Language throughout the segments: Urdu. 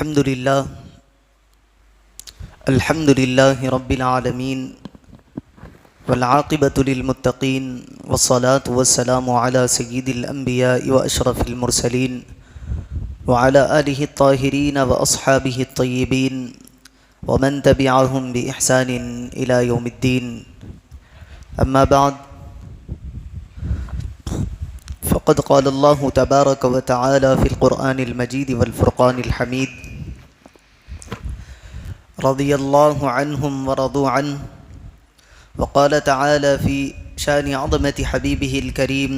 الحمد لله رب العالمين والعاقبة للمتقين والصلاة والسلام على سيد الأنبياء وأشرف المرسلين وعلى آله الطاهرين وأصحابه الطيبين ومن تبعهم بإحسان إلى يوم الدين. أما بعد، فقد قال الله تبارك وتعالى في القرآن المجيد والفرقان الحميد: رضي الله عنهم ورضوا عنه. وقال تعالى في شان عظمة حبيبه الكريم: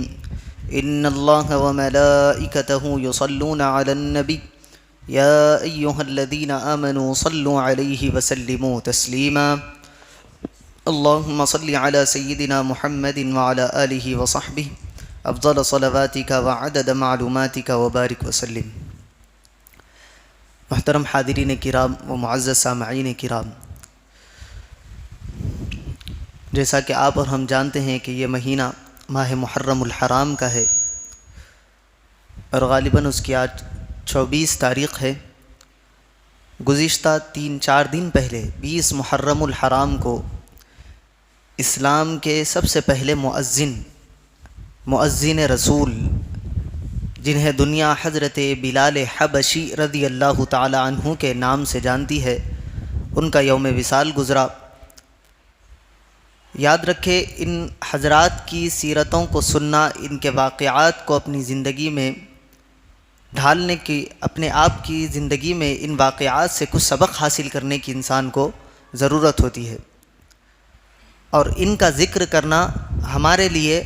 إن الله وملائكته يصلون على النبي يا أيها الذين آمنوا صلوا عليه وسلموا تسليما. اللهم صل على سيدنا محمد وعلى آله وصحبه افضل صلواتك وعدد معلوماتك وبارک وسلم. محترم حاضرین کرام و معزز سامعین کرام، جیسا کہ آپ اور ہم جانتے ہیں کہ یہ مہینہ ماہ محرم الحرام کا ہے اور غالباً اس کی آج 24 تاریخ ہے. گزشتہ 3-4 دن پہلے 20 محرم الحرام کو اسلام کے سب سے پہلے مؤذن رسول، جنہیں دنیا حضرت بلال حبشی رضی اللہ تعالی عنہ کے نام سے جانتی ہے، ان کا یوم وصال گزرا. یاد رکھے، ان حضرات کی سیرتوں کو سننا، ان کے واقعات کو اپنی زندگی میں ڈھالنے کی، اپنے آپ کی زندگی میں ان واقعات سے کچھ سبق حاصل کرنے کی انسان کو ضرورت ہوتی ہے، اور ان کا ذکر کرنا ہمارے لیے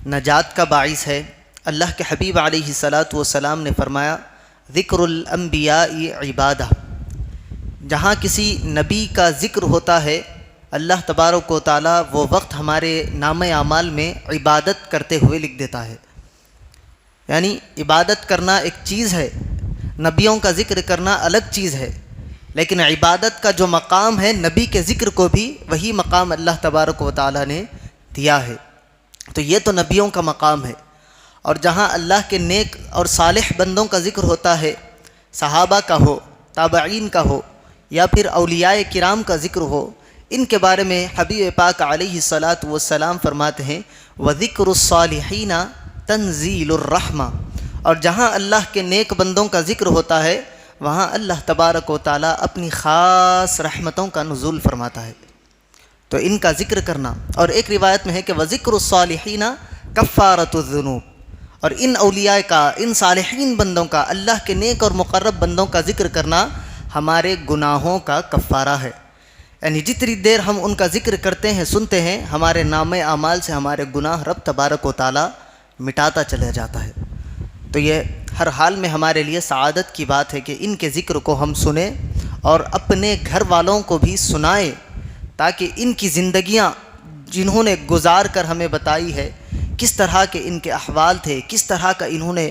نجات کا باعث ہے. اللہ کے حبیب علیہ الصلاۃ والسلام نے فرمایا: ذکر الانبیاء عبادہ. جہاں کسی نبی کا ذکر ہوتا ہے، اللہ تبارک و تعالیٰ وہ وقت ہمارے نامہ اعمال میں عبادت کرتے ہوئے لکھ دیتا ہے. یعنی عبادت کرنا ایک چیز ہے، نبیوں کا ذکر کرنا الگ چیز ہے، لیکن عبادت کا جو مقام ہے، نبی کے ذکر کو بھی وہی مقام اللہ تبارک و تعالیٰ نے دیا ہے. تو یہ تو نبیوں کا مقام ہے. اور جہاں اللہ کے نیک اور صالح بندوں کا ذکر ہوتا ہے، صحابہ کا ہو، تابعین کا ہو، یا پھر اولیاء کرام کا ذکر ہو، ان کے بارے میں حبیب پاک علیہ الصلاۃ والسلام فرماتے ہیں: وَذِكْرُ الصَّالِحِينَ تَنزِيلُ الرَّحْمَةِ. اور جہاں اللہ کے نیک بندوں کا ذکر ہوتا ہے، وہاں اللہ تبارک و تعالیٰ اپنی خاص رحمتوں کا نزول فرماتا ہے. تو ان کا ذکر کرنا. اور ایک روایت میں ہے کہ وَذِكْرُ الصَّالِحِينَ كَفَّارَةُ الذُّنُوبِ. اور ان اولیاء کا، ان صالحین بندوں کا، اللہ کے نیک اور مقرب بندوں کا ذکر کرنا ہمارے گناہوں کا کفارہ ہے. یعنی جتنی دیر ہم ان کا ذکر کرتے ہیں، سنتے ہیں، ہمارے نامہ اعمال سے ہمارے گناہ رب تبارک و تعالیٰ مٹاتا چلا جاتا ہے. تو یہ ہر حال میں ہمارے لیے سعادت کی بات ہے کہ ان کے ذکر کو ہم سنیں اور اپنے گھر والوں کو بھی سنائیں، تاکہ ان کی زندگیاں جنہوں نے گزار کر ہمیں بتائی ہے، کس طرح کے ان کے احوال تھے، کس طرح کا انہوں نے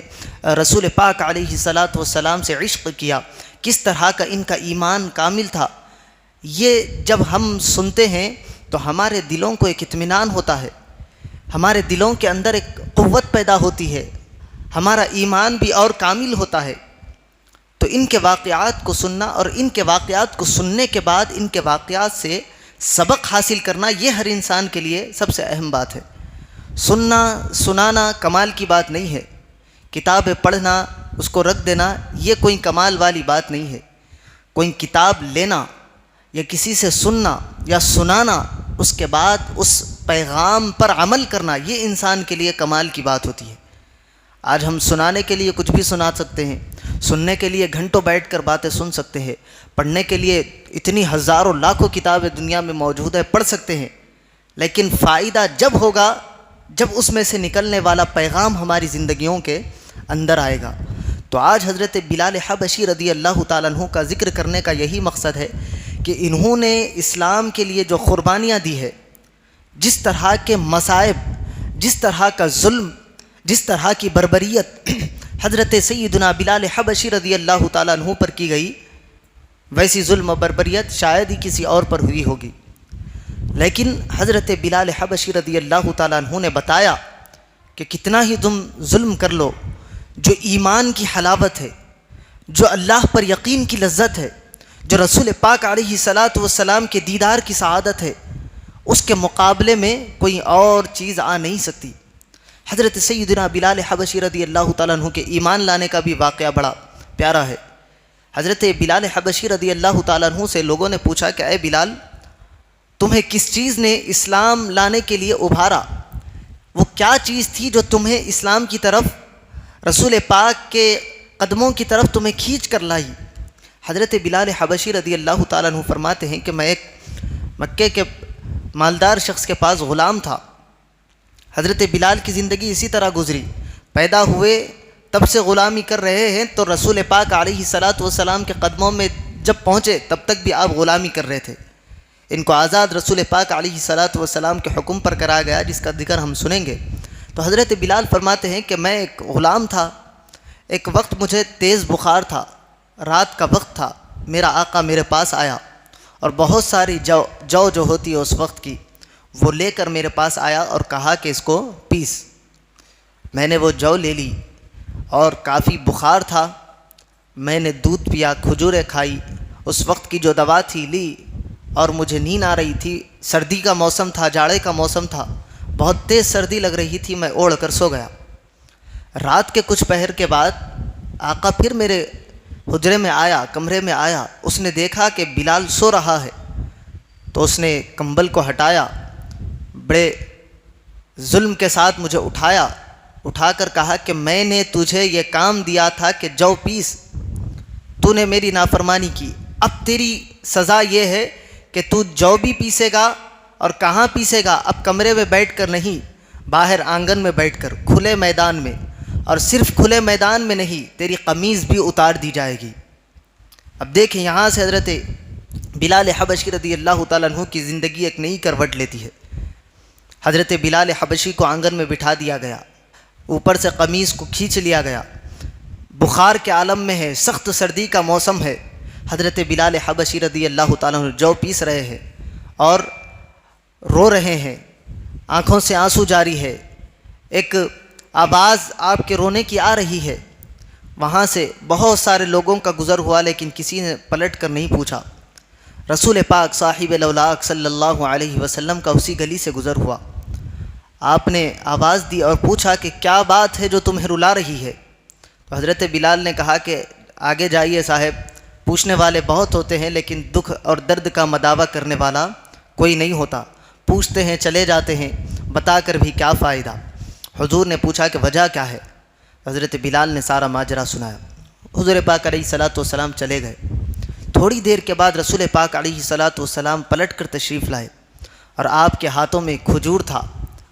رسول پاک علیہ الصلاۃ والسلام سے عشق کیا، کس طرح کا ان کا ایمان کامل تھا، یہ جب ہم سنتے ہیں تو ہمارے دلوں کو ایک اطمینان ہوتا ہے، ہمارے دلوں کے اندر ایک قوت پیدا ہوتی ہے، ہمارا ایمان بھی اور کامل ہوتا ہے. تو ان کے واقعات کو سننا اور ان کے واقعات کو سننے کے بعد ان کے واقعات سے سبق حاصل کرنا، یہ ہر انسان کے لیے سب سے اہم بات ہے. سننا سنانا کمال کی بات نہیں ہے، کتاب پڑھنا، اس کو رکھ دینا، یہ کوئی کمال والی بات نہیں ہے. کوئی کتاب لینا یا کسی سے سننا یا سنانا، اس کے بعد اس پیغام پر عمل کرنا، یہ انسان کے لیے کمال کی بات ہوتی ہے. آج ہم سنانے کے لیے کچھ بھی سنا سکتے ہیں، سننے کے لیے گھنٹوں بیٹھ کر باتیں سن سکتے ہیں، پڑھنے کے لیے اتنی ہزاروں لاکھوں کتابیں دنیا میں موجود ہے، پڑھ سکتے ہیں، لیکن فائدہ جب ہوگا جب اس میں سے نکلنے والا پیغام ہماری زندگیوں کے اندر آئے گا. تو آج حضرت بلال حبشی رضی اللہ تعالیٰ عنہ کا ذکر کرنے کا یہی مقصد ہے کہ انہوں نے اسلام کے لیے جو قربانیاں دی ہے، جس طرح کے مصائب، جس طرح کا ظلم، جس طرح کی بربریت حضرت سیدنا بلال حبشی رضی اللہ تعالیٰ عنہ پر کی گئی، ویسی ظلم و بربریت شاید ہی کسی اور پر ہوئی ہوگی. لیکن حضرت بلال حبشی رضی اللہ تعالیٰ عنہ نے بتایا کہ کتنا ہی تم ظلم کر لو، جو ایمان کی حلاوت ہے، جو اللہ پر یقین کی لذت ہے، جو رسول پاک علیہ الصلاۃ والسلام کے دیدار کی سعادت ہے، اس کے مقابلے میں کوئی اور چیز آ نہیں سکتی۔ حضرت سیدنا بلال حبشی رضی اللہ تعالیٰ عنہ کے ایمان لانے کا بھی واقعہ بڑا پیارا ہے۔ حضرت بلال حبشی رضی اللہ تعالیٰ عنہ سے لوگوں نے پوچھا کہ اے بلال، تمہیں کس چیز نے اسلام لانے کے لیے ابھارا؟ وہ کیا چیز تھی جو تمہیں اسلام کی طرف، رسول پاک کے قدموں کی طرف تمہیں کھینچ کر لائی؟ حضرت بلال حبشی رضی اللہ تعالیٰ عنہ فرماتے ہیں کہ میں ایک مکے کے مالدار شخص کے پاس غلام تھا۔ حضرت بلال کی زندگی اسی طرح گزری، پیدا ہوئے تب سے غلامی کر رہے ہیں، تو رسول پاک علیہ الصلاۃ والسلام کے قدموں میں جب پہنچے تب تک بھی آپ غلامی کر رہے تھے۔ ان کو آزاد رسول پاک علیہ الصلاۃ والسلام کے حکم پر کرایا گیا، جس کا ذکر ہم سنیں گے۔ تو حضرت بلال فرماتے ہیں کہ میں ایک غلام تھا، ایک وقت مجھے تیز بخار تھا، رات کا وقت تھا، میرا آقا میرے پاس آیا اور بہت ساری جو ہوتی ہے اس وقت کی، وہ لے کر میرے پاس آیا اور کہا کہ اس کو پیس۔ میں نے وہ جو لے لی اور کافی بخار تھا، میں نے دودھ پیا، کھجوریں کھائی، اس وقت کی جو دوا تھی لی، اور مجھے نیند آ رہی تھی، سردی کا موسم تھا، جاڑے کا موسم تھا، بہت تیز سردی لگ رہی تھی، میں اوڑھ کر سو گیا۔ رات کے کچھ پہر کے بعد آقا پھر میرے حجرے میں آیا، کمرے میں آیا، اس نے دیکھا کہ بلال سو رہا ہے، تو اس نے کمبل کو ہٹایا، بڑے ظلم کے ساتھ مجھے اٹھا کر کہا کہ میں نے تجھے یہ کام دیا تھا کہ جو پیس، تو نے میری نافرمانی کی، اب تیری سزا یہ ہے کہ تو جو بھی پیسے گا، اور کہاں پیسے گا؟ اب کمرے میں بیٹھ کر نہیں، باہر آنگن میں بیٹھ کر، کھلے میدان میں، اور صرف کھلے میدان میں نہیں، تیری قمیض بھی اتار دی جائے گی۔ اب دیکھیں یہاں سے حضرت بلال حبشی رضی اللہ تعالیٰ عنہ کی زندگی ایک نئی کروٹ لیتی ہے۔ حضرت بلال حبشی کو آنگن میں بٹھا دیا گیا، اوپر سے قمیض کو کھینچ لیا گیا، بخار کے عالم میں ہے، سخت سردی کا موسم ہے، حضرت بلال حبشی رضی اللہ تعالیٰ عنہ جو پیس رہے ہیں اور رو رہے ہیں، آنکھوں سے آنسو جاری ہے، ایک آواز آپ کے رونے کی آ رہی ہے۔ وہاں سے بہت سارے لوگوں کا گزر ہوا، لیکن کسی نے پلٹ کر نہیں پوچھا۔ رسول پاک صاحب الاولاق صلی اللہ علیہ وسلم کا اسی گلی سے گزر ہوا، آپ نے آواز دی اور پوچھا کہ کیا بات ہے جو تمہیں رلا رہی ہے؟ تو حضرت بلال نے کہا کہ آگے جائیے صاحب، پوچھنے والے بہت ہوتے ہیں لیکن دکھ اور درد کا مداوع کرنے والا کوئی نہیں ہوتا، پوچھتے ہیں چلے جاتے ہیں، بتا کر بھی کیا فائدہ۔ حضور نے پوچھا کہ وجہ کیا ہے؟ حضرت بلال نے سارا ماجرا سنایا۔ حضور پاک علیہ الصلاۃ والسلام چلے گئے۔ تھوڑی دیر کے بعد رسول پاک علیہ الصلاۃ والسلام پلٹ کر تشریف لائے، اور آپ کے ہاتھوں میں کھجور تھا،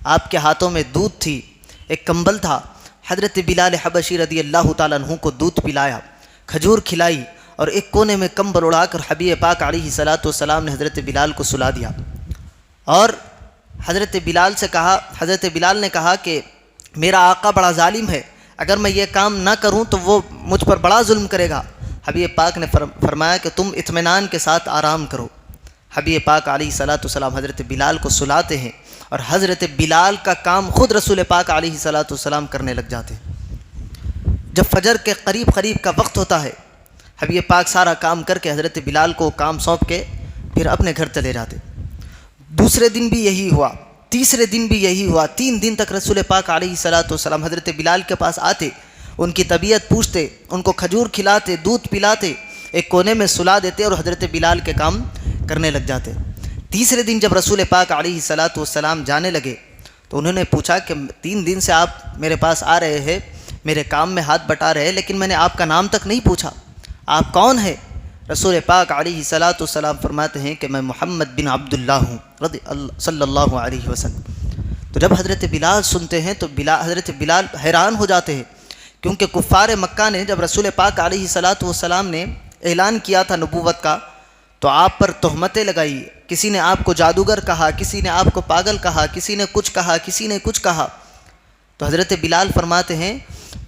آپ کے ہاتھوں میں دودھ تھی، ایک کمبل تھا۔ حضرت بلال حبشی رضی اللہ تعالیٰ عنہ کو دودھ پلایا، کھجور کھلائی، اور ایک کونے میں کمبل اڑا کر حبیب پاک علیہ الصلاۃ والسلام نے حضرت بلال کو سلا دیا، اور حضرت بلال نے کہا کہ میرا آقا بڑا ظالم ہے، اگر میں یہ کام نہ کروں تو وہ مجھ پر بڑا ظلم کرے گا۔ حبیب پاک نے فرمایا کہ تم اطمینان کے ساتھ آرام کرو۔ حبیب پاک علیہ الصلاۃ والسلام حضرت بلال کو سلاتے ہیں، اور حضرت بلال کا کام خود رسول پاک علیہ الصلاۃ والسلام کرنے لگ جاتے ہیں۔ جب فجر کے قریب کا وقت ہوتا ہے، حبیب پاک سارا کام کر کے حضرت بلال کو کام سونپ کے پھر اپنے گھر چلے جاتے۔ دوسرے دن بھی یہی ہوا، تیسرے دن بھی یہی ہوا، 3 دن تک رسول پاک علیہ الصلاۃ والسلام حضرت بلال کے پاس آتے، ان کی طبیعت پوچھتے، ان کو کھجور کھلاتے، دودھ پلاتے، ایک کونے میں سلا دیتے، اور حضرت بلال کے کام کرنے لگ جاتے۔ تیسرے دن جب رسول پاک علیہ الصلاۃ والسلام جانے لگے تو انہوں نے پوچھا کہ 3 دن سے آپ میرے پاس آ رہے ہیں، میرے کام میں ہاتھ بٹا رہے ہیں، لیکن میں نے آپ کا نام تک نہیں پوچھا، آپ کون ہیں؟ رسول پاک علیہ الصلاۃ والسلام فرماتے ہیں کہ میں محمد بن عبداللہ ہوں صلی اللہ علیہ وسلم۔ تو جب حضرت بلال سنتے ہیں تو حضرت بلال حیران ہو جاتے ہیں، کیونکہ کفار مکہ نے جب رسول پاک علیہ الصلاۃ والسلام نے اعلان کیا تھا نبوت کا، تو آپ پر تہمتیں لگائی، کسی نے آپ کو جادوگر کہا، کسی نے آپ کو پاگل کہا، کسی نے کچھ کہا، کسی نے کچھ کہا۔ تو حضرت بلال فرماتے ہیں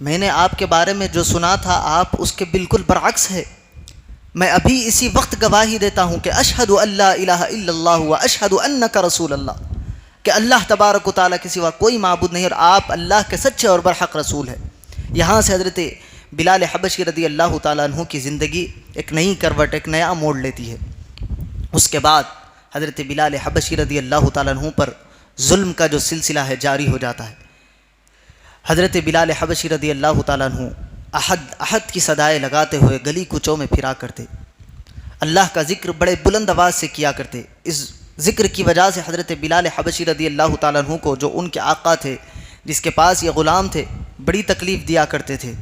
میں نے آپ کے بارے میں جو سنا تھا آپ اس کے بالکل برعکس ہے، میں ابھی اسی وقت گواہی دیتا ہوں کہ اشہد ان لا الہ الا اللہ و اشہد انک رسول اللہ، کہ اللہ تبارک و تعالیٰ کے سوا کوئی معبود نہیں، اور آپ اللہ کے سچے اور برحق رسول ہیں۔ یہاں سے حضرت بلال حبشی رضی اللہ تعالیٰ عنہ کی زندگی ایک نئی کروٹ، ایک نیا موڑ لیتی ہے۔ اس کے بعد حضرت بلال حبشی رضی اللہ تعالیٰ عنہ پر ظلم کا جو سلسلہ ہے جاری ہو جاتا ہے۔ حضرت بلال حبشی رضی اللہ تعالیٰ عنہ احد احد کی صدائیں لگاتے ہوئے گلی کوچوں میں پھرا کرتے، اللہ کا ذکر بڑے بلند آواز سے کیا کرتے۔ اس ذکر کی وجہ سے حضرت بلال حبشی رضی اللہ تعالیٰ عنہ کو، جو ان کے آقا تھے، جس کے پاس یہ غلام تھے، بڑی تکلیف دیا کرتے تھے۔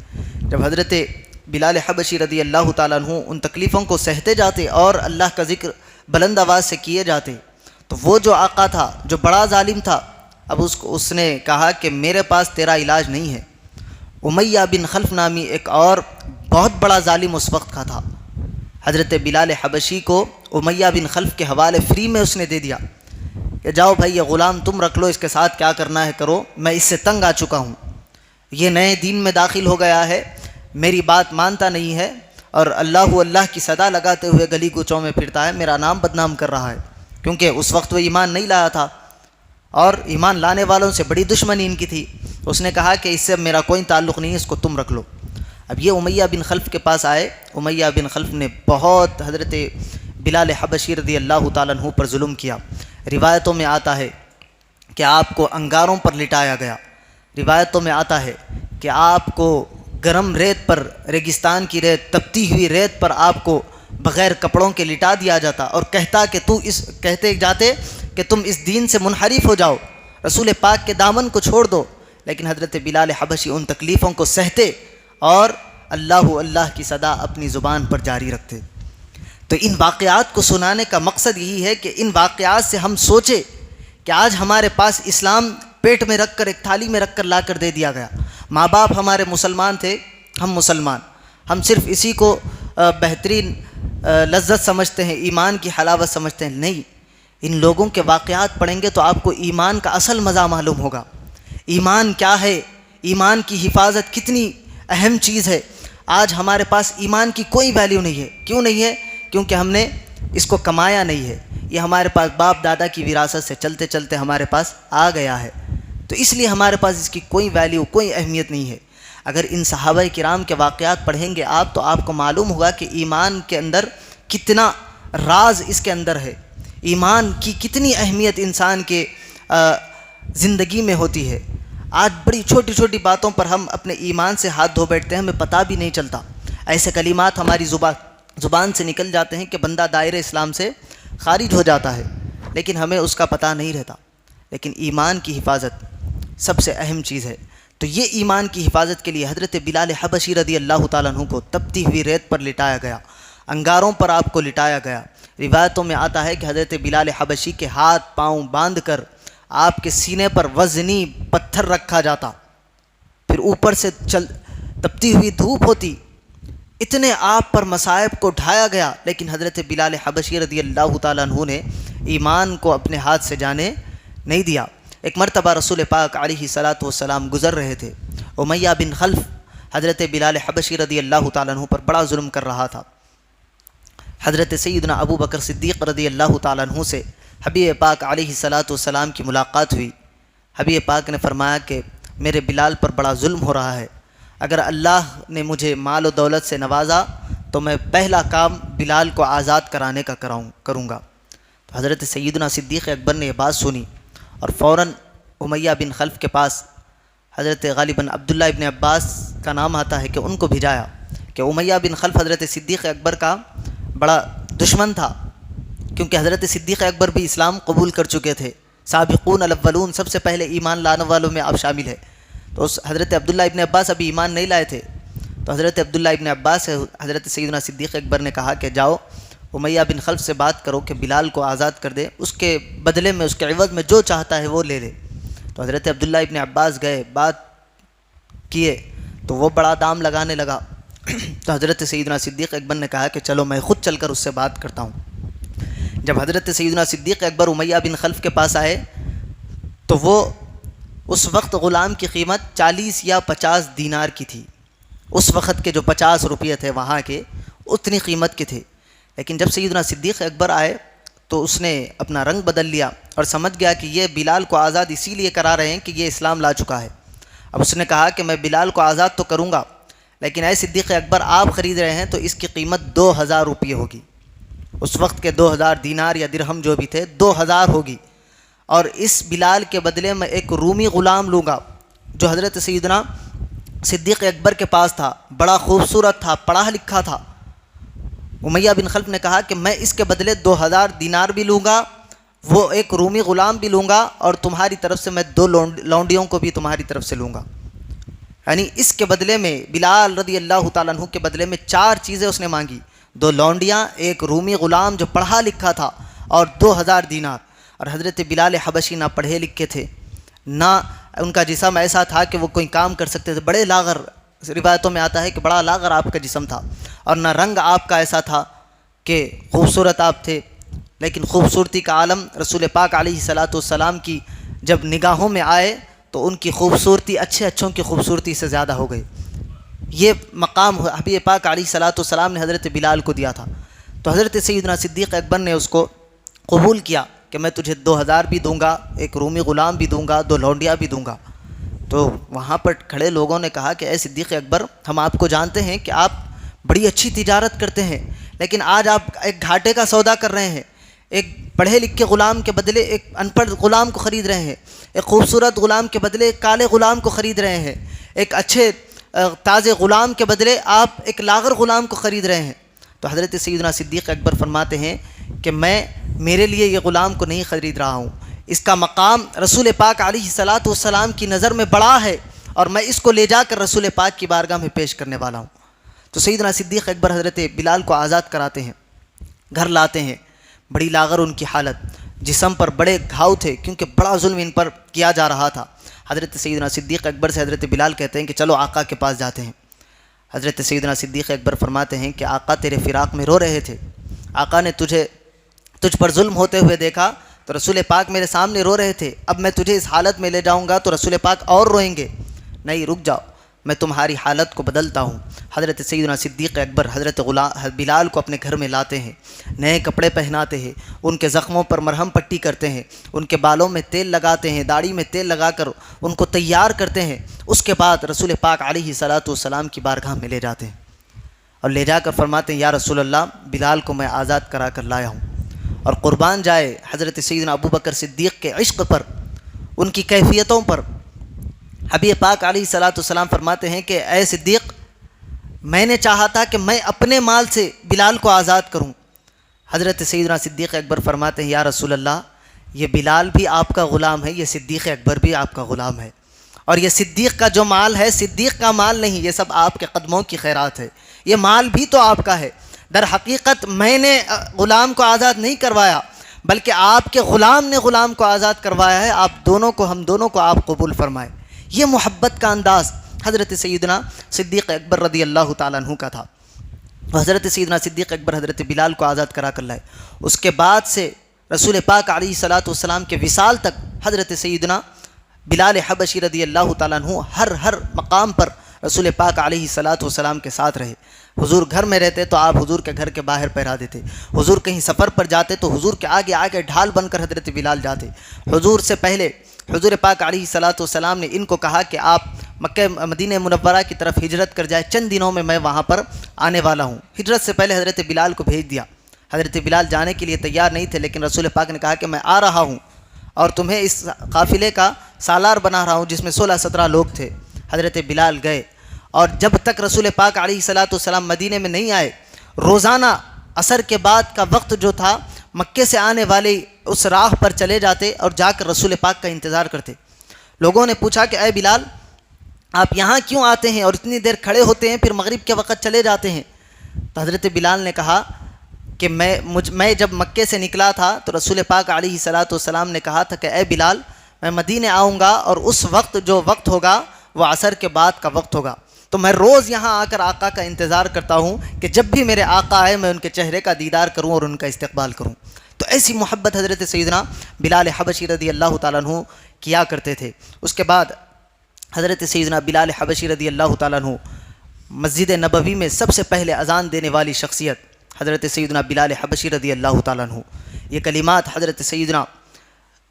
جب حضرت بلال حبشی رضی اللہ تعالیٰ عنہ ان تکلیفوں کو سہتے جاتے اور اللہ کا ذکر بلند آواز سے کیے جاتے، تو وہ جو آقا تھا، جو بڑا ظالم تھا، اب اس نے کہا کہ میرے پاس تیرا علاج نہیں ہے۔ امیہ بن خلف نامی ایک اور بہت بڑا ظالم اس وقت کا تھا، حضرت بلال حبشی کو امیہ بن خلف کے حوالے فری میں اس نے دے دیا کہ جاؤ بھائی، یہ غلام تم رکھ لو، اس کے ساتھ کیا کرنا ہے کرو، میں اس سے تنگ آ چکا ہوں، یہ نئے دین میں داخل ہو گیا ہے، میری بات مانتا نہیں ہے اور اللہ اللہ کی صدا لگاتے ہوئے گلی کوچوں میں پھرتا ہے، میرا نام بدنام کر رہا ہے۔ کیونکہ اس وقت وہ ایمان نہیں لایا تھا اور ایمان لانے والوں سے بڑی دشمنی ان کی تھی۔ اس نے کہا کہ اس سے میرا کوئی تعلق نہیں ہے، اس کو تم رکھ لو۔ اب یہ امیہ بن خلف کے پاس آئے۔ امیہ بن خلف نے بہت حضرت بلال حبشی رضی اللہ تعالیٰ عنہ پر ظلم کیا۔ روایتوں میں آتا ہے کہ آپ کو انگاروں پر لٹایا گیا، روایتوں میں آتا ہے کہ آپ کو گرم ریت پر، ریگستان کی ریت، تپتی ہوئی ریت پر آپ کو بغیر کپڑوں کے لٹا دیا جاتا اور کہتے جاتے کہ تم اس دین سے منحرف ہو جاؤ، رسول پاک کے دامن کو چھوڑ دو، لیکن حضرت بلال حبشی ان تکلیفوں کو سہتے اور اللہ اللہ کی صدا اپنی زبان پر جاری رکھتے۔ تو ان واقعات کو سنانے کا مقصد یہی ہے کہ ان واقعات سے ہم سوچے کہ آج ہمارے پاس اسلام پیٹ میں رکھ کر، ایک تھالی میں رکھ کر لا کر دے دیا گیا۔ ماں باپ ہمارے مسلمان تھے، ہم مسلمان، ہم صرف اسی کو بہترین لذت سمجھتے ہیں، ایمان کی حلاوت سمجھتے ہیں۔ نہیں، ان لوگوں کے واقعات پڑھیں گے تو آپ کو ایمان کا اصل مزہ معلوم ہوگا۔ ایمان کیا ہے، ایمان کی حفاظت کتنی اہم چیز ہے۔ آج ہمارے پاس ایمان کی کوئی ویلیو نہیں ہے۔ کیوں نہیں ہے؟ کیونکہ ہم نے اس کو کمایا نہیں ہے، یہ ہمارے پاس باپ دادا کی وراثت سے چلتے چلتے ہمارے پاس آ گیا ہے، تو اس لیے ہمارے پاس اس کی کوئی ویلیو، کوئی اہمیت نہیں ہے۔ اگر ان صحابہ کرام کے واقعات پڑھیں گے آپ تو آپ کو معلوم ہوگا کہ ایمان کے اندر کتنا راز اس کے اندر ہے، ایمان کی کتنی اہمیت انسان کے زندگی میں ہوتی ہے۔ آج بڑی چھوٹی چھوٹی باتوں پر ہم اپنے ایمان سے ہاتھ دھو بیٹھتے ہیں، ہمیں پتہ بھی نہیں چلتا۔ ایسے کلمات ہماری زبان سے نکل جاتے ہیں کہ بندہ دائرہ اسلام سے خارج ہو جاتا ہے، لیکن ہمیں اس کا پتہ نہیں رہتا۔ لیکن ایمان کی حفاظت سب سے اہم چیز ہے۔ تو یہ ایمان کی حفاظت کے لیے حضرت بلال حبشی رضی اللہ تعالیٰ عنہ کو تپتی ہوئی ریت پر لٹایا گیا، انگاروں پر آپ کو لٹایا گیا۔ روایتوں میں آتا ہے کہ حضرت بلال حبشی کے ہاتھ پاؤں باندھ کر آپ کے سینے پر وزنی پتھر رکھا جاتا، پھر اوپر سے تپتی ہوئی دھوپ ہوتی، اتنے آپ پر مصائب کو ڈھایا گیا، لیکن حضرت بلال حبشی رضی اللہ تعالیٰ عنہ نے ایمان کو اپنے ہاتھ سے جانے نہیں دیا۔ ایک مرتبہ رسول پاک علیہ صلاۃ والسلام گزر رہے تھے، امیہ بن خلف حضرت بلال حبشی رضی اللہ تعالیٰ عنہ پر بڑا ظلم کر رہا تھا۔ حضرت سیدنا ابو بکر صدیق رضی اللہ تعالیٰ عنہ سے حبیب پاک علیہ صلاۃ والسلام کی ملاقات ہوئی۔ حبیب پاک نے فرمایا کہ میرے بلال پر بڑا ظلم ہو رہا ہے، اگر اللہ نے مجھے مال و دولت سے نوازا تو میں پہلا کام بلال کو آزاد کرانے کا کروں گا۔ تو حضرت سیدنا صدیق اکبر نے یہ بات سنی اور فوراً امیہ بن خلف کے پاس حضرت غالباً عبداللہ ابن عباس کا نام آتا ہے کہ ان کو بھیجایا کہ امیہ بن خلف حضرت صدیق اکبر کا بڑا دشمن تھا، کیونکہ حضرت صدیق اکبر بھی اسلام قبول کر چکے تھے، سابقون الاولون، سب سے پہلے ایمان لانے والوں میں آپ شامل ہے۔ تو حضرت عبداللہ ابن عباس ابھی ایمان نہیں لائے تھے، تو حضرت عبداللہ ابن عباس سے حضرت سیدنا صدیق اکبر نے کہا کہ جاؤ امیہ بن خلف سے بات کرو کہ بلال کو آزاد کر دے، اس کے بدلے میں، اس کے عوض میں جو چاہتا ہے وہ لے لے۔ تو حضرت عبداللہ ابن عباس گئے، بات کیے تو وہ بڑا دام لگانے لگا۔ تو حضرت سیدنا صدیق اکبر نے کہا کہ چلو میں خود چل کر اس سے بات کرتا ہوں۔ جب حضرت سیدنا صدیق اکبر امیہ بن خلف کے پاس آئے تو وہ اس وقت غلام کی قیمت 40 یا 50 دینار کی تھی، اس وقت کے جو 50 روپیے تھے وہاں کے، اتنی قیمت کے تھے۔ لیکن جب سیدنا صدیق اکبر آئے تو اس نے اپنا رنگ بدل لیا اور سمجھ گیا کہ یہ بلال کو آزاد اسی لیے کرا رہے ہیں کہ یہ اسلام لا چکا ہے۔ اب اس نے کہا کہ میں بلال کو آزاد تو کروں گا، لیکن اے صدیق اکبر آپ خرید رہے ہیں تو اس کی قیمت 2000 روپے ہوگی. اس وقت کے 2000 دینار یا درہم جو بھی تھے 2000 ہوگی. اور اس بلال کے بدلے میں ایک رومی غلام لوں گا جو حضرت سیدنا صدیق اکبر کے پاس تھا, بڑا خوبصورت تھا, پڑھا لکھا تھا. امیہ بن خلف نے کہا کہ میں اس کے بدلے 2000 دینار بھی لوں گا, وہ ایک رومی غلام بھی لوں گا, اور تمہاری طرف سے میں 2 لونڈیوں کو بھی تمہاری طرف سے لوں گا. یعنی اس کے بدلے میں بلال رضی اللہ تعالیٰ عنہ کے بدلے میں 4 چیزیں اس نے مانگی, 2 لونڈیاں, ایک رومی غلام جو پڑھا لکھا تھا, اور 2000 دینار. اور حضرت بلال حبشی نہ پڑھے لکھے تھے, نہ ان کا جسم ایسا تھا کہ وہ کوئی کام کر سکتے تھے, بڑے لاغر, روایتوں میں آتا ہے کہ بڑا لاغر آپ کا جسم تھا, اور نہ رنگ آپ کا ایسا تھا کہ خوبصورت آپ تھے. لیکن خوبصورتی کا عالم رسول پاک علیہ الصلاۃ والسلام کی جب نگاہوں میں آئے تو ان کی خوبصورتی اچھوں کی خوبصورتی سے زیادہ ہو گئی. یہ مقام حبیب پاک علیہ الصلاۃ والسلام نے حضرت بلال کو دیا تھا. تو حضرت سیدنا صدیق اکبر نے اس کو قبول کیا کہ میں تجھے 2000 بھی دوں گا, ایک رومی غلام بھی دوں گا, 2 لونڈیاں بھی دوں گا. تو وہاں پر کھڑے لوگوں نے کہا کہ اے صدیق اکبر, ہم آپ کو جانتے ہیں کہ آپ بڑی اچھی تجارت کرتے ہیں, لیکن آج آپ ایک گھاٹے کا سودا کر رہے ہیں. ایک پڑھے لکھے غلام کے بدلے ایک ان پڑھ غلام کو خرید رہے ہیں, ایک خوبصورت غلام کے بدلے ایک کالے غلام کو خرید رہے ہیں, ایک اچھے تازے غلام کے بدلے آپ ایک لاغر غلام کو خرید رہے ہیں. تو حضرت سیدنا صدیق اکبر فرماتے ہیں کہ میں میرے لیے یہ غلام کو نہیں خرید رہا ہوں, اس کا مقام رسول پاک علیہ الصلاۃ والسلام کی نظر میں بڑا ہے, اور میں اس کو لے جا کر رسول پاک کی بارگاہ میں پیش کرنے والا ہوں. تو سیدنا صدیق اکبر حضرت بلال کو آزاد کراتے ہیں, گھر لاتے ہیں. بڑی لاغر ان کی حالت, جسم پر بڑے گھاؤ تھے کیونکہ بڑا ظلم ان پر کیا جا رہا تھا. حضرت سیدنا صدیق اکبر سے حضرت بلال کہتے ہیں کہ چلو آقا کے پاس جاتے ہیں. حضرت سیدنا صدیق اکبر فرماتے ہیں کہ آقا تیرے فراق میں رو رہے تھے, آقا نے تجھ پر ظلم ہوتے ہوئے دیکھا تو رسول پاک میرے سامنے رو رہے تھے, اب میں تجھے اس حالت میں لے جاؤں گا تو رسول پاک اور روئیں گے. نہیں, رک جاؤ, میں تمہاری حالت کو بدلتا ہوں. حضرت سیدنا صدیق اکبر حضرت بلال کو اپنے گھر میں لاتے ہیں, نئے کپڑے پہناتے ہیں, ان کے زخموں پر مرہم پٹی کرتے ہیں, ان کے بالوں میں تیل لگاتے ہیں, داڑھی میں تیل لگا کر ان کو تیار کرتے ہیں. اس کے بعد رسول پاک علیہ الصلاۃ والسلام کی بارگاہ میں لے جاتے ہیں, اور لے جا کر فرماتے ہیں یا رسول اللہ, بلال کو میں آزاد کرا کر لایا ہوں. اور قربان جائے حضرت سیدنا ابو بکر صدیق کے عشق پر, ان کی کیفیتوں پر, حبیب پاک علیہ الصلاۃ والسلام فرماتے ہیں کہ اے صدیق, میں نے چاہا تھا کہ میں اپنے مال سے بلال کو آزاد کروں. حضرت سیدنا صدیق اکبر فرماتے ہیں یا رسول اللہ, یہ بلال بھی آپ کا غلام ہے, یہ صدیق اکبر بھی آپ کا غلام ہے, اور یہ صدیق کا جو مال ہے صدیق کا مال نہیں, یہ سب آپ کے قدموں کی خیرات ہے, یہ مال بھی تو آپ کا ہے. در حقیقت میں نے غلام کو آزاد نہیں کروایا, بلکہ آپ کے غلام نے غلام کو آزاد کروایا ہے. ہم دونوں کو آپ قبول فرمائے. یہ محبت کا انداز حضرت سیدنا صدیق اکبر رضی اللہ تعالیٰ عنہ کا تھا. حضرت سیدنا صدیق اکبر حضرت بلال کو آزاد کرا کر لائے. اس کے بعد سے رسول پاک علیہ الصلاۃ والسلام کے وصال تک حضرت سیدنا بلال حبشی رضی اللہ تعالیٰ عنہ ہر مقام پر رسول پاک علیہ الصلاۃ والسلام کے ساتھ رہے. حضور گھر میں رہتے تو آپ حضور کے گھر کے باہر پہرا دیتے, حضور کہیں سفر پر جاتے تو حضور کے آگے ڈھال بن کر حضرت بلال جاتے. حضور سے پہلے حضور پاک علیہ الصلاۃ والسلام نے ان کو کہا کہ آپ مکہ مدینہ منورہ کی طرف ہجرت کر جائے, چند دنوں میں وہاں پر آنے والا ہوں. ہجرت سے پہلے حضرت بلال کو بھیج دیا. حضرت بلال جانے کے لیے تیار نہیں تھے, لیکن رسول پاک نے کہا کہ میں آ رہا ہوں اور تمہیں اس قافلے کا سالار بنا رہا ہوں, جس میں 16-17 لوگ تھے. حضرت بلال گئے, اور جب تک رسول پاک علیہ الصلاۃ والسلام مدینے میں نہیں آئے, روزانہ عصر کے بعد کا وقت جو تھا, مکے سے آنے والے اس راہ پر چلے جاتے اور جا کر رسول پاک کا انتظار کرتے. لوگوں نے پوچھا کہ اے بلال, آپ یہاں کیوں آتے ہیں اور اتنی دیر کھڑے ہوتے ہیں, پھر مغرب کے وقت چلے جاتے ہیں؟ تو حضرت بلال نے کہا کہ میں جب مکے سے نکلا تھا تو رسول پاک علیہ الصلاۃ والسلام نے کہا تھا کہ اے بلال, میں مدینے آؤں گا اور اس وقت جو وقت ہوگا وہ عصر کے بعد کا وقت ہوگا, تو میں روز یہاں آ کر آقا کا انتظار کرتا ہوں کہ جب بھی میرے آقا آئے میں ان کے چہرے کا دیدار کروں اور ان کا استقبال کروں. تو ایسی محبت حضرت سیدنا بلال حبشی رضی اللہ تعالیٰ عنہ کیا کرتے تھے. اس کے بعد حضرت سیدنا بلال حبشی رضی اللہ تعالیٰ عنہ مسجد نبوی میں سب سے پہلے اذان دینے والی شخصیت حضرت سیدنا بلال حبشی رضی اللہ تعالیٰ عنہ. یہ کلمات حضرت سیدنا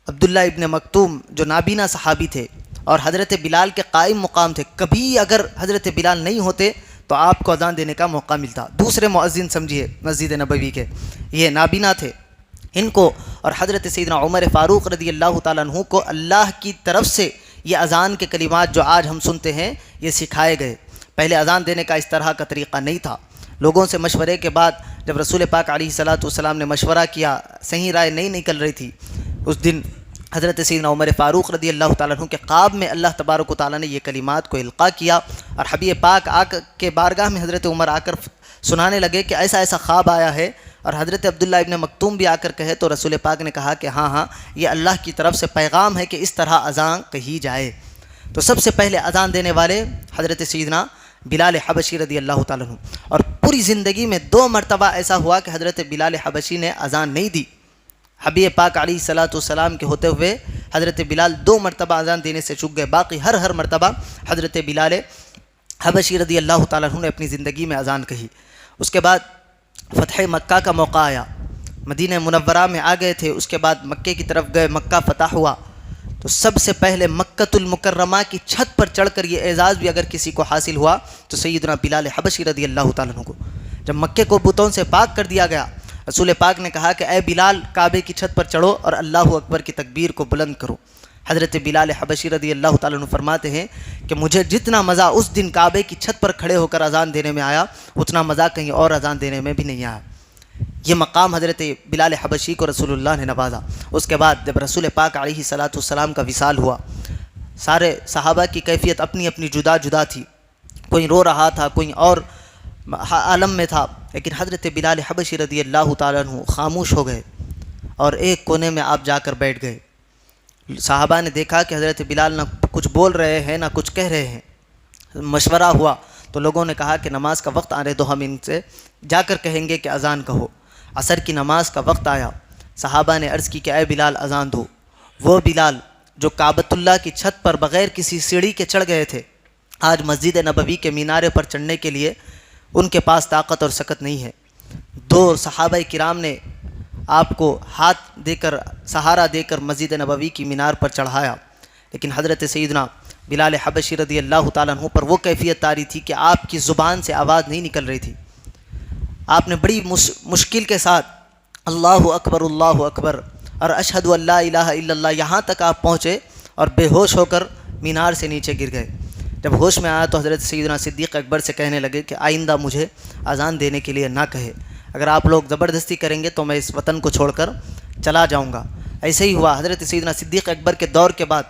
عبداللہ ابن مکتوم جو نابینا صحابی تھے اور حضرت بلال کے قائم مقام تھے, کبھی اگر حضرت بلال نہیں ہوتے تو آپ کو اذان دینے کا موقع ملتا۔ دوسرے مؤذن سمجھیے مسجد نبوی کے، یہ نابینا تھے، ان کو اور حضرت سیدنا عمر فاروق رضی اللہ تعالیٰ عنہ کو اللہ کی طرف سے یہ اذان کے کلمات جو آج ہم سنتے ہیں یہ سکھائے گئے۔ پہلے اذان دینے کا اس طرح کا طریقہ نہیں تھا۔ لوگوں سے مشورے کے بعد جب رسول پاک علیہ الصلاۃ والسلام نے مشورہ کیا، صحیح رائے نہیں نکل رہی تھی، اس دن حضرت سیدنا عمر فاروق رضی اللہ تعالیٰ عنہ کے خواب میں اللہ تبارک و تعالیٰ نے یہ کلمات کو القاء کیا، اور حبیب پاک کے بارگاہ میں حضرت عمر آ کر سنانے لگے کہ ایسا ایسا خواب آیا ہے، اور حضرت عبداللہ ابن مکتوم بھی آ کر کہے تو رسول پاک نے کہا کہ ہاں یہ اللہ کی طرف سے پیغام ہے کہ اس طرح اذان کہی جائے۔ تو سب سے پہلے اذان دینے والے حضرت سیدنا بلال حبشی رضی اللہ تعالیٰ عنہ، اور پوری زندگی میں 2 مرتبہ ایسا ہوا کہ حضرت بلال حبشی نے اذان نہیں دی۔ حبیب پاک علیہ الصلاۃ والسلام کے ہوتے ہوئے حضرت بلال 2 مرتبہ اذان دینے سے چک گئے، باقی ہر مرتبہ حضرت بلال حبشی رضی اللہ تعالیٰ عنہ نے اپنی زندگی میں اذان کہی۔ اس کے بعد فتح مکہ کا موقع آیا، مدینہ منورہ میں آ گئے تھے، اس کے بعد مکے کی طرف گئے، مکہ فتح ہوا، تو سب سے پہلے مکۃ المکرمہ کی چھت پر چڑھ کر یہ اعزاز بھی اگر کسی کو حاصل ہوا تو سیدنا بلال حبشی رضی اللہ تعالیٰ عنہ کو۔ جب مکے کو بتوں سے پاک کر دیا گیا، رسول پاک نے کہا کہ اے بلال کعبے کی چھت پر چڑھو اور اللہ اکبر کی تکبیر کو بلند کرو۔ حضرت بلال حبشی رضی اللہ تعالیٰ عنہ فرماتے ہیں کہ مجھے جتنا مزہ اس دن کعبے کی چھت پر کھڑے ہو کر اذان دینے میں آیا، اتنا مزہ کہیں اور اذان دینے میں بھی نہیں آیا۔ یہ مقام حضرت بلال حبشی کو رسول اللہ نے نوازا۔ اس کے بعد جب رسول پاک علیہ الصلاۃ والسلام کا وصال ہوا، سارے صحابہ کی کیفیت اپنی اپنی جدا جدا تھی، کوئی رو رہا تھا، کوئی اور عالم میں تھا، لیکن حضرت بلال حبشی رضی اللہ تعالیٰ عنہ خاموش ہو گئے اور ایک کونے میں آپ جا کر بیٹھ گئے۔ صحابہ نے دیکھا کہ حضرت بلال نہ کچھ بول رہے ہیں نہ کچھ کہہ رہے ہیں۔ مشورہ ہوا تو لوگوں نے کہا کہ نماز کا وقت آنے دو، ہم ان سے جا کر کہیں گے کہ اذان کہو۔ عصر کی نماز کا وقت آیا، صحابہ نے عرض کی کہ اے بلال اذان دو۔ وہ بلال جو کعبۃ اللہ کی چھت پر بغیر کسی سیڑھی کے چڑھ گئے تھے، آج مسجد نبوی کے مینارے پر چڑھنے کے لیے ان کے پاس طاقت اور سکت نہیں ہے۔ 2 صحابہ کرام نے آپ کو ہاتھ دے کر سہارا دے کر مسجد نبوی کی مینار پر چڑھایا، لیکن حضرت سیدنا بلال حبشی رضی اللہ تعالیٰ عنہ پر وہ کیفیت طاری تھی کہ آپ کی زبان سے آواز نہیں نکل رہی تھی۔ آپ نے بڑی مشکل کے ساتھ اللہ اکبر اور اشہد ان لا الہ الا اللہ یہاں تک آپ پہنچے اور بے ہوش ہو کر مینار سے نیچے گر گئے۔ جب ہوش میں آیا تو حضرت سیدنا صدیق اکبر سے کہنے لگے کہ آئندہ مجھے اذان دینے کے لیے نہ کہے، اگر آپ لوگ زبردستی کریں گے تو میں اس وطن کو چھوڑ کر چلا جاؤں گا۔ ایسے ہی ہوا۔ حضرت سیدنا صدیق اکبر کے دور کے بعد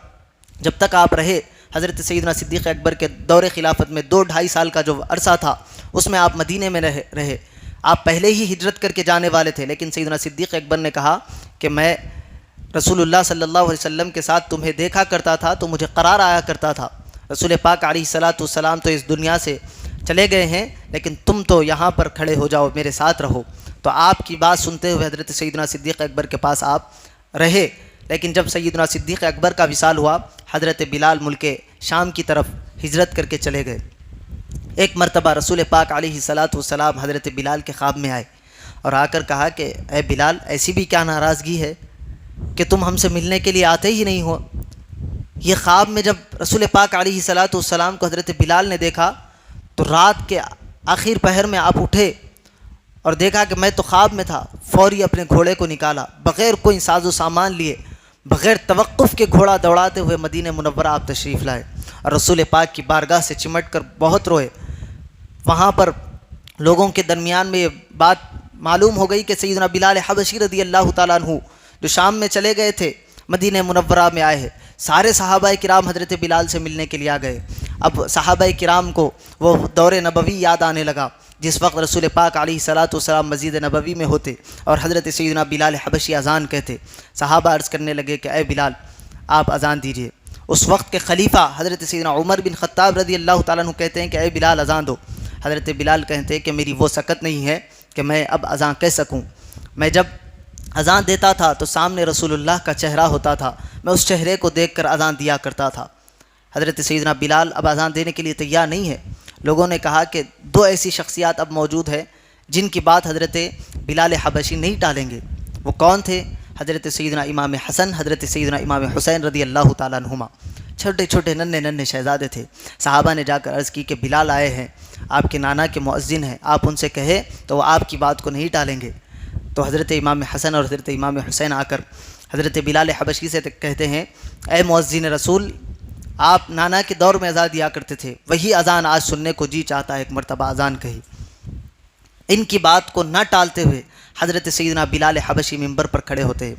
جب تک آپ رہے، حضرت سیدنا صدیق اکبر کے دور خلافت میں 2-2.5 سال کا جو عرصہ تھا اس میں آپ مدینے میں رہے۔ آپ پہلے ہی ہجرت کر کے جانے والے تھے، لیکن سیدنا صدیق اکبر نے کہا کہ میں رسول اللہ صلی اللہ علیہ وسلم کے ساتھ تمہیں دیکھا کرتا تھا تو مجھے قرار آیا کرتا تھا۔ رسول پاک علیہ الصلاۃ والسلام تو اس دنیا سے چلے گئے ہیں، لیکن تم تو یہاں پر کھڑے ہو جاؤ، میرے ساتھ رہو۔ تو آپ کی بات سنتے ہوئے حضرت سیدنا صدیق اکبر کے پاس آپ رہے، لیکن جب سیدنا صدیق اکبر کا وصال ہوا، حضرت بلال ملک شام کی طرف ہجرت کر کے چلے گئے۔ ایک مرتبہ رسول پاک علیہ الصلاۃ والسلام حضرت بلال کے خواب میں آئے اور آ کر کہا کہ اے بلال ایسی بھی کیا ناراضگی ہے کہ تم ہم سے ملنے کے لیے آتے ہی نہیں ہو۔ یہ خواب میں جب رسول پاک علیہ الصلاۃ والسلام کو حضرت بلال نے دیکھا تو رات کے آخر پہر میں آپ اٹھے اور دیکھا کہ میں تو خواب میں تھا، فوری اپنے گھوڑے کو نکالا، بغیر کوئی ساز و سامان لیے، بغیر توقف کے گھوڑا دوڑاتے ہوئے مدینہ منورہ آپ تشریف لائے اور رسول پاک کی بارگاہ سے چمٹ کر بہت روئے۔ وہاں پر لوگوں کے درمیان میں یہ بات معلوم ہو گئی کہ سیدنا بلال حبشی رضی اللہ تعالیٰ عنہ جو شام میں چلے گئے تھے مدینہ منورہ میں آئے ہیں۔ سارے صحابہ کرام حضرت بلال سے ملنے کے لیے آ گئے۔ اب صحابہ کرام کو وہ دور نبوی یاد آنے لگا جس وقت رسول پاک علیہ الصلاۃ والسلام مسجد نبوی میں ہوتے اور حضرت سیدنا بلال حبشی اذان کہتے۔ صحابہ عرض کرنے لگے کہ اے بلال آپ اذان دیجئے۔ اس وقت کے خلیفہ حضرت سیدنا عمر بن خطاب رضی اللہ تعالیٰ عنہ کہتے ہیں کہ اے بلال اذان دو۔ حضرت بلال کہتے ہیں کہ میری وہ سکت نہیں ہے کہ میں اب اذان کہہ سکوں۔ میں جب اذان دیتا تھا تو سامنے رسول اللہ کا چہرہ ہوتا تھا، میں اس چہرے کو دیکھ کر اذان دیا کرتا تھا۔ حضرت سیدنا بلال اب اذان دینے کے لیے تیار نہیں ہے۔ لوگوں نے کہا کہ 2 ایسی شخصیات اب موجود ہیں جن کی بات حضرت بلال حبشی نہیں ٹالیں گے۔ وہ کون تھے؟ حضرت سیدنا امام حسن، حضرت سیدنا امام حسین رضی اللہ تعالیٰ عنہما۔ چھوٹے چھوٹے ننھے ننھے شہزادے تھے۔ صحابہ نے جا کر عرض کی کہ بلال آئے ہیں، آپ کے نانا کے مؤذن ہیں، آپ ان سے کہے تو وہ آپ کی بات کو نہیں ٹالیں گے۔ تو حضرت امام حسن اور حضرت امام حسین آ کر حضرت بلال حبشی سے کہتے ہیں، اے مؤذن رسول، آپ نانا کے دور میں اذان دیا کرتے تھے، وہی اذان آج سننے کو جی چاہتا ہے، ایک مرتبہ اذان کہی۔ ان کی بات کو نہ ٹالتے ہوئے حضرت سیدنا بلال حبشی منبر پر کھڑے ہوتے ہیں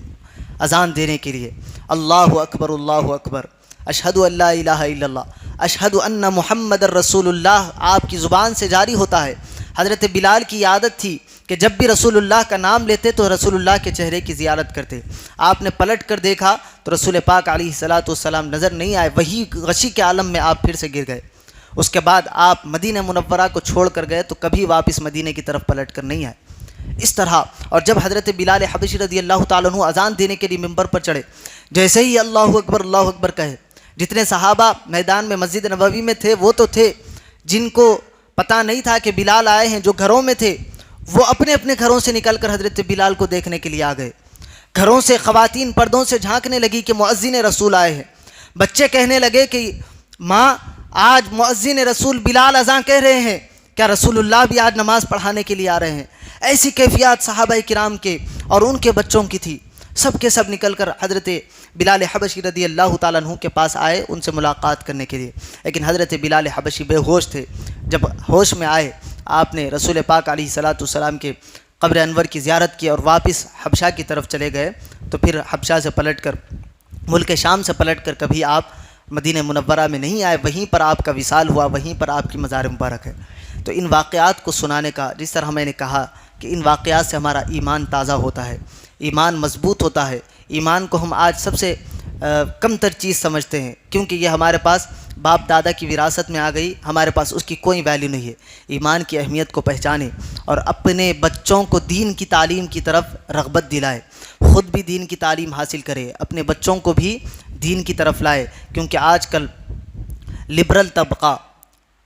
اذان دینے کے لیے، اللہ اکبر اللہ اکبر، اشہد ان لا الہ الا اللہ، اشہد ان محمد الرسول اللہ آپ کی زبان سے جاری ہوتا ہے۔ حضرت بلال کی عادت تھی کہ جب بھی رسول اللہ کا نام لیتے تو رسول اللہ کے چہرے کی زیارت کرتے۔ آپ نے پلٹ کر دیکھا تو رسول پاک علیہ الصلاۃ والسلام نظر نہیں آئے، وہی غشی کے عالم میں آپ پھر سے گر گئے۔ اس کے بعد آپ مدینہ منورہ کو چھوڑ کر گئے تو کبھی واپس مدینہ کی طرف پلٹ کر نہیں آئے۔ اس طرح اور جب حضرت بلال حبشی رضی اللہ تعالیٰ عنہ اذان دینے کے لیے منبر پر چڑھے، جیسے ہی اللہ اکبر کہے، جتنے صحابہ میدان میں مسجد نبوی میں تھے وہ تو تھے، جن کو پتہ نہیں تھا کہ بلال آئے ہیں، جو گھروں میں تھے وہ اپنے اپنے گھروں سے نکل کر حضرت بلال کو دیکھنے کے لیے آ گئے۔ گھروں سے خواتین پردوں سے جھانکنے لگی کہ مؤذن رسول آئے ہیں۔ بچے کہنے لگے کہ ماں، آج مؤذن رسول بلال اذان کہہ رہے ہیں، کیا رسول اللہ بھی آج نماز پڑھانے کے لیے آ رہے ہیں؟ ایسی کیفیات صحابہ کرام کے اور ان کے بچوں کی تھی۔ سب کے سب نکل کر حضرت بلال حبشی رضی اللہ تعالیٰ عنہ کے پاس آئے ان سے ملاقات کرنے کے لیے، لیکن حضرت بلال حبشی بے ہوش تھے۔ جب ہوش میں آئے، آپ نے رسول پاک علیہ الصلاۃ والسلام کے قبر انور کی زیارت کی اور واپس حبشہ کی طرف چلے گئے۔ تو پھر حبشہ سے پلٹ کر، ملک شام سے پلٹ کر کبھی آپ مدینہ منورہ میں نہیں آئے، وہیں پر آپ کا وصال ہوا، وہیں پر آپ کی مزار مبارک ہے۔ تو ان واقعات کو سنانے کا، جس طرح میں نے کہا کہ ان واقعات سے ہمارا ایمان تازہ ہوتا ہے، ایمان مضبوط ہوتا ہے۔ ایمان کو ہم آج سب سے کم تر چیز سمجھتے ہیں، کیونکہ یہ ہمارے پاس باپ دادا کی وراثت میں آ گئی، ہمارے پاس اس کی کوئی ویلیو نہیں ہے۔ ایمان کی اہمیت کو پہچانیں اور اپنے بچوں کو دین کی تعلیم کی طرف رغبت دلائے، خود بھی دین کی تعلیم حاصل کرے، اپنے بچوں کو بھی دین کی طرف لائے، کیونکہ آج کل لبرل طبقہ،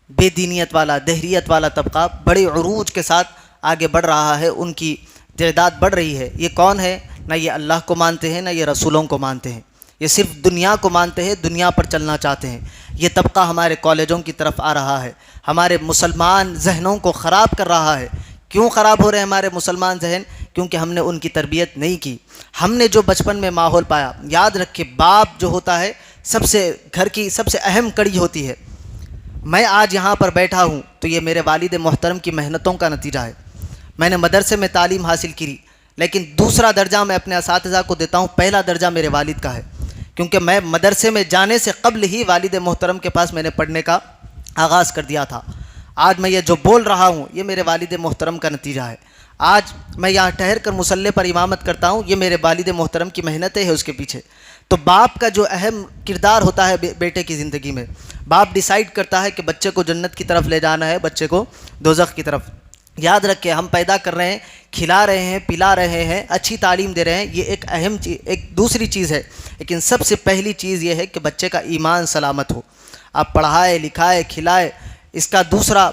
بے دینیت والا، دہریت والا طبقہ بڑے عروج کے ساتھ آگے بڑھ رہا ہے، ان کی تعداد بڑھ رہی ہے۔ یہ کون ہے؟ نہ یہ اللہ کو مانتے ہیں، نہ یہ رسولوں کو مانتے ہیں، یہ صرف دنیا کو مانتے ہیں، دنیا پر چلنا چاہتے ہیں۔ یہ طبقہ ہمارے کالجوں کی طرف آ رہا ہے، ہمارے مسلمان ذہنوں کو خراب کر رہا ہے۔ کیوں خراب ہو رہے ہیں ہمارے مسلمان ذہن؟ کیونکہ ہم نے ان کی تربیت نہیں کی۔ ہم نے جو بچپن میں ماحول پایا، یاد رکھے باپ جو ہوتا ہے گھر کی سب سے اہم کڑی ہوتی ہے۔ میں آج یہاں پر بیٹھا ہوں تو یہ میرے والد محترم کی محنتوں کا نتیجہ ہے۔ میں نے مدرسے میں تعلیم حاصل کی، لیکن دوسرا درجہ میں اپنے اساتذہ کو دیتا ہوں، پہلا درجہ میرے والد کا ہے، کیونکہ میں مدرسے میں جانے سے قبل ہی والد محترم کے پاس میں نے پڑھنے کا آغاز کر دیا تھا۔ آج میں یہ جو بول رہا ہوں یہ میرے والد محترم کا نتیجہ ہے۔ آج میں یہاں ٹھہر کر مصلی پر امامت کرتا ہوں، یہ میرے والد محترم کی محنتیں ہیں اس کے پیچھے۔ تو باپ کا جو اہم کردار ہوتا ہے بیٹے کی زندگی میں، باپ ڈیسائیڈ کرتا ہے کہ بچے کو جنت کی طرف لے جانا ہے، بچے کو دوزخ کی طرف۔ یاد رکھیں، ہم پیدا کر رہے ہیں، کھلا رہے ہیں، پلا رہے ہیں، اچھی تعلیم دے رہے ہیں، یہ ایک اہم چیز، ایک دوسری چیز ہے، لیکن سب سے پہلی چیز یہ ہے کہ بچے کا ایمان سلامت ہو۔ آپ پڑھائے لکھائے کھلائے، اس کا دوسرا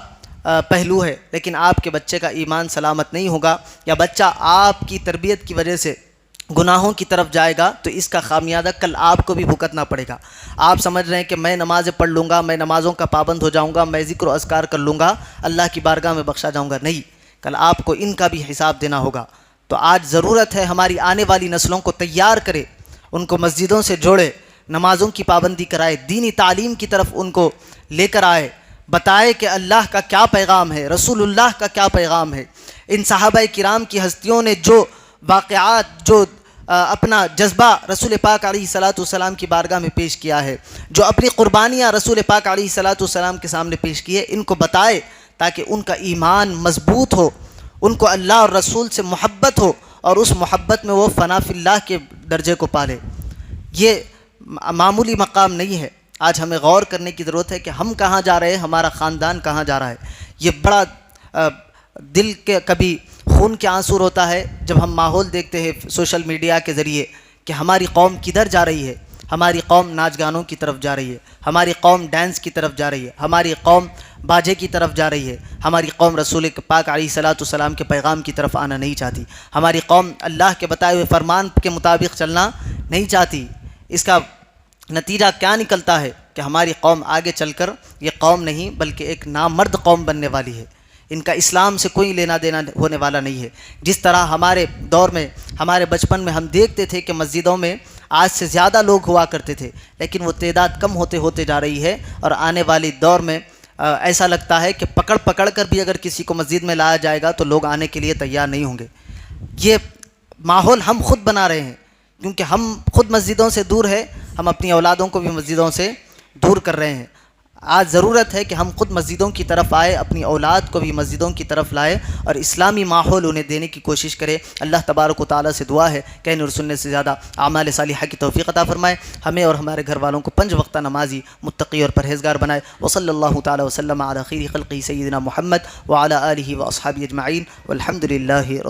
پہلو ہے، لیکن آپ کے بچے کا ایمان سلامت نہیں ہوگا، یا بچہ آپ کی تربیت کی وجہ سے گناہوں کی طرف جائے گا تو اس کا خامیازہ کل آپ کو بھی بھگتنا پڑے گا۔ آپ سمجھ رہے ہیں کہ میں نمازیں پڑھ لوں گا، میں نمازوں کا پابند ہو جاؤں گا، میں ذکر و اذکار کر لوں گا، اللہ کی بارگاہ میں بخشا جاؤں گا، نہیں، کل آپ کو ان کا بھی حساب دینا ہوگا۔ تو آج ضرورت ہے ہماری آنے والی نسلوں کو تیار کرے، ان کو مسجدوں سے جوڑے، نمازوں کی پابندی کرائے، دینی تعلیم کی طرف ان کو لے کر آئے، بتائے کہ اللہ کا کیا پیغام ہے، رسول اللہ کا کیا پیغام ہے۔ ان صحابہ کرام کی ہستیوں نے جو واقعات، جو اپنا جذبہ رسول پاک علیہ الصلاۃ والسلام کی بارگاہ میں پیش کیا ہے، جو اپنی قربانیاں رسول پاک علیہ الصلاۃ والسلام کے سامنے پیش کی ہے، ان کو بتائے تاکہ ان کا ایمان مضبوط ہو، ان کو اللہ اور رسول سے محبت ہو، اور اس محبت میں وہ فنا فی اللہ کے درجے کو پالے۔ یہ معمولی مقام نہیں ہے۔ آج ہمیں غور کرنے کی ضرورت ہے کہ ہم کہاں جا رہے ہیں، ہمارا خاندان کہاں جا رہا ہے۔ یہ بڑا دل کے کبھی خون کے آنسو ہوتا ہے جب ہم ماحول دیکھتے ہیں سوشل میڈیا کے ذریعے کہ ہماری قوم کدھر جا رہی ہے۔ ہماری قوم ناچ گانوں کی طرف جا رہی ہے، ہماری قوم ڈانس کی طرف جا رہی ہے، ہماری قوم باجے کی طرف جا رہی ہے، ہماری قوم رسول پاک علیہ الصلاۃ والسلام کے پیغام کی طرف آنا نہیں چاہتی، ہماری قوم اللہ کے بتائے ہوئے فرمان کے مطابق چلنا نہیں چاہتی۔ اس کا نتیجہ کیا نکلتا ہے کہ ہماری قوم آگے چل کر یہ قوم نہیں بلکہ ایک نامرد قوم بننے والی ہے. ان کا اسلام سے کوئی لینا دینا ہونے والا نہیں ہے. جس طرح ہمارے دور میں، ہمارے بچپن میں ہم دیکھتے تھے کہ مسجدوں میں آج سے زیادہ لوگ ہوا کرتے تھے، لیکن وہ تعداد کم ہوتے جا رہی ہے، اور آنے والی دور میں ایسا لگتا ہے کہ پکڑ کر بھی اگر کسی کو مسجد میں لایا جائے گا تو لوگ آنے کے لیے تیار نہیں ہوں گے. یہ ماحول ہم خود بنا رہے ہیں، کیونکہ ہم خود مسجدوں سے دور ہے، ہم اپنی اولادوں کو بھی مسجدوں سے دور کر رہے ہیں. آج ضرورت ہے کہ ہم خود مسجدوں کی طرف آئے، اپنی اولاد کو بھی مسجدوں کی طرف لائے اور اسلامی ماحول انہیں دینے کی کوشش کرے. اللہ تبارک و تعالیٰ سے دعا ہے کہنے اور سننے سے زیادہ اعمال صالحہ کی توفیق عطا فرمائے. ہمیں اور ہمارے گھر والوں کو 5 وقتہ نمازی، متقی اور پرہیزگار بنائے. وصلی اللہ تعالیٰ وسلم علی خیر خلقہ سیدنا محمد وعلی آلہ واصحابہ اجمعین والحمد للہ رب